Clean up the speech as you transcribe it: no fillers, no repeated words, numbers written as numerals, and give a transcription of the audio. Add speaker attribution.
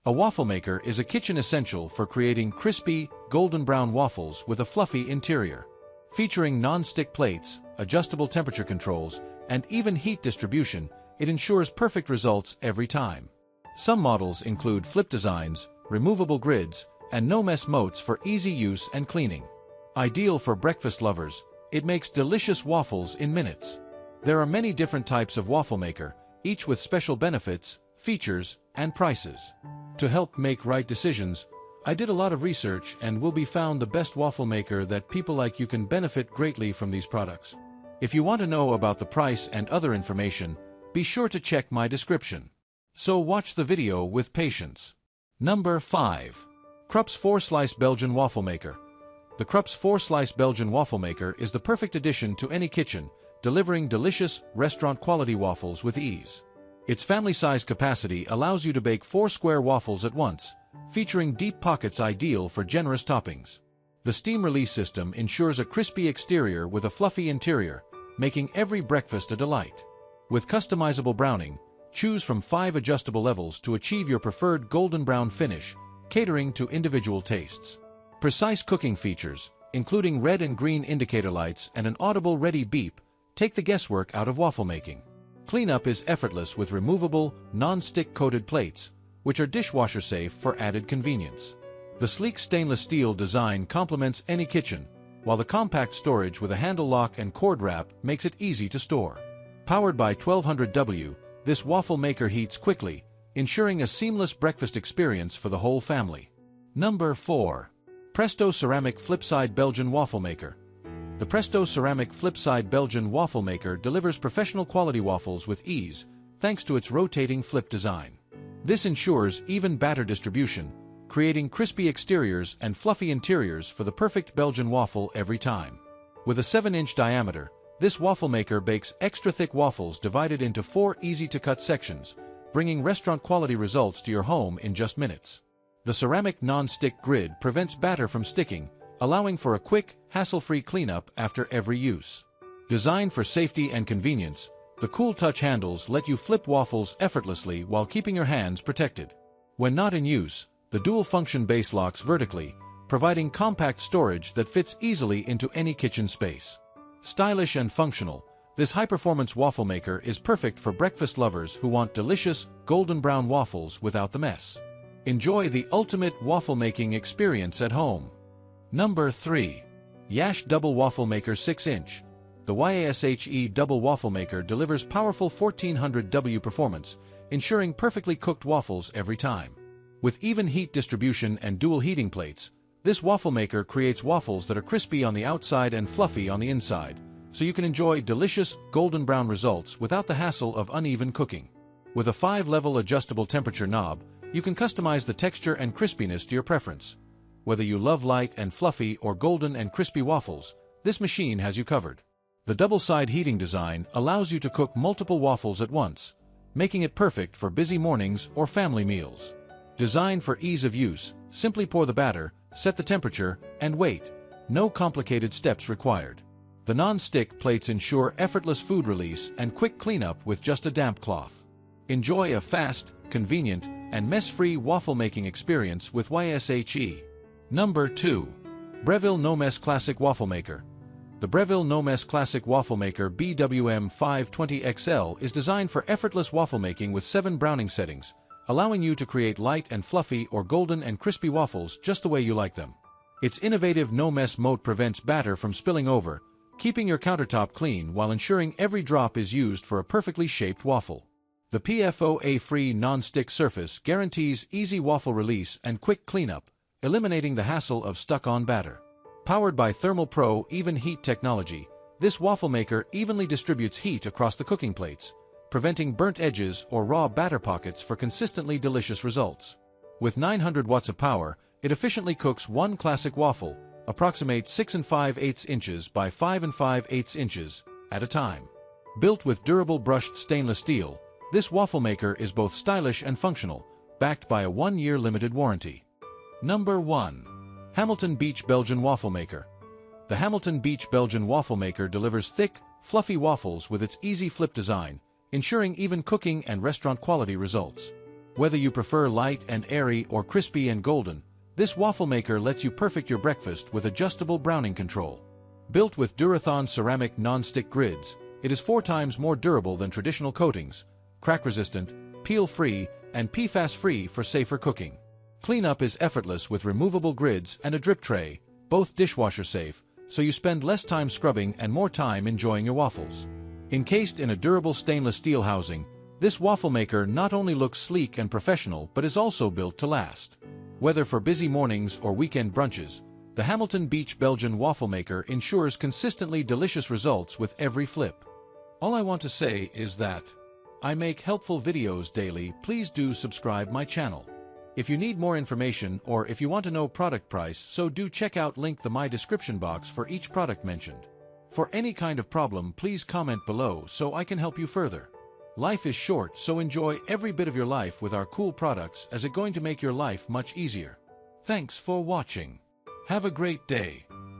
Speaker 1: A waffle maker is a kitchen essential for creating crispy, golden brown waffles with a fluffy interior. Featuring non-stick plates, adjustable temperature controls, and even heat distribution, it ensures perfect results every time. Some models include flip designs, removable grids, and no-mess moats for easy use and cleaning. Ideal for breakfast lovers, it makes delicious waffles in minutes. There are many different types of waffle maker, each with special benefits, features, and prices. To help make right decisions, I did a lot of research and will be found the best waffle maker that people like you can benefit greatly from these products. If you want to know about the price and other information, be sure to check my description. So watch the video with patience. Number 5. Krups 4-Slice Belgian Waffle Maker. The Krups 4-Slice Belgian Waffle Maker is the perfect addition to any kitchen, delivering delicious, restaurant-quality waffles with ease. Its family-sized capacity allows you to bake 4 square waffles at once, featuring deep pockets ideal for generous toppings. The steam release system ensures a crispy exterior with a fluffy interior, making every breakfast a delight. With customizable browning, choose from 5 adjustable levels to achieve your preferred golden brown finish, catering to individual tastes. Precise cooking features, including red and green indicator lights and an audible ready beep, take the guesswork out of waffle making. Cleanup is effortless with removable, non-stick coated plates, which are dishwasher safe for added convenience. The sleek stainless steel design complements any kitchen, while the compact storage with a handle lock and cord wrap makes it easy to store. Powered by 1200W, this waffle maker heats quickly, ensuring a seamless breakfast experience for the whole family. Number 4. Presto Ceramic Flipside Belgian Waffle Maker. The Presto Ceramic Flipside Belgian Waffle Maker delivers professional quality waffles with ease, thanks to its rotating flip design. This ensures even batter distribution, creating crispy exteriors and fluffy interiors for the perfect Belgian waffle every time. With a 7-inch diameter, this waffle maker bakes extra-thick waffles divided into 4 easy-to-cut sections, bringing restaurant-quality results to your home in just minutes. The ceramic non-stick grid prevents batter from sticking, allowing for a quick, hassle-free cleanup after every use. Designed for safety and convenience, the cool touch handles let you flip waffles effortlessly while keeping your hands protected. When not in use, the dual-function base locks vertically, providing compact storage that fits easily into any kitchen space. Stylish and functional, this high-performance waffle maker is perfect for breakfast lovers who want delicious, golden brown waffles without the mess. Enjoy the ultimate waffle-making experience at home. Number 3. Yash Double Waffle Maker 6-inch. The YASHE Double Waffle Maker delivers powerful 1400W performance, ensuring perfectly cooked waffles every time. With even heat distribution and dual heating plates, this waffle maker creates waffles that are crispy on the outside and fluffy on the inside, so you can enjoy delicious, golden brown results without the hassle of uneven cooking. With a 5-level adjustable temperature knob, you can customize the texture and crispiness to your preference. Whether you love light and fluffy or golden and crispy waffles, this machine has you covered. The double-side heating design allows you to cook multiple waffles at once, making it perfect for busy mornings or family meals. Designed for ease of use, simply pour the batter, set the temperature, and wait. No complicated steps required. The non-stick plates ensure effortless food release and quick cleanup with just a damp cloth. Enjoy a fast, convenient, and mess-free waffle-making experience with YSHE. Number 2. Breville No Mess Classic Waffle Maker. The Breville No Mess Classic Waffle Maker BWM 520XL is designed for effortless waffle making with 7 browning settings, allowing you to create light and fluffy or golden and crispy waffles just the way you like them. Its innovative no-mess moat prevents batter from spilling over, keeping your countertop clean while ensuring every drop is used for a perfectly shaped waffle. The PFOA-free non-stick surface guarantees easy waffle release and quick cleanup, eliminating the hassle of stuck-on batter. Powered by Thermal Pro Even Heat technology, this waffle maker evenly distributes heat across the cooking plates, preventing burnt edges or raw batter pockets for consistently delicious results. With 900 watts of power, it efficiently cooks 1 classic waffle, approximates 6 5/8 inches by 5 5/8 inches, at a time. Built with durable brushed stainless steel, this waffle maker is both stylish and functional, backed by a 1-year limited warranty. Number 1. Hamilton Beach Belgian Waffle Maker. The Hamilton Beach Belgian Waffle Maker delivers thick, fluffy waffles with its easy flip design, ensuring even cooking and restaurant-quality results. Whether you prefer light and airy or crispy and golden, this waffle maker lets you perfect your breakfast with adjustable browning control. Built with Durathon ceramic non-stick grids, it is 4 times more durable than traditional coatings, crack-resistant, peel-free, and PFAS-free for safer cooking. Cleanup is effortless with removable grids and a drip tray, both dishwasher-safe, so you spend less time scrubbing and more time enjoying your waffles. Encased in a durable stainless steel housing, this waffle maker not only looks sleek and professional but is also built to last. Whether for busy mornings or weekend brunches, the Hamilton Beach Belgian waffle maker ensures consistently delicious results with every flip. All I want to say is that I make helpful videos daily. Please do subscribe my channel. If you need more information or if you want to know product price, so do check out link the my description box for each product mentioned. For any kind of problem, please comment below so I can help you further. Life is short, so enjoy every bit of your life with our cool products, as it's going to make your life much easier. Thanks for watching. Have a great day.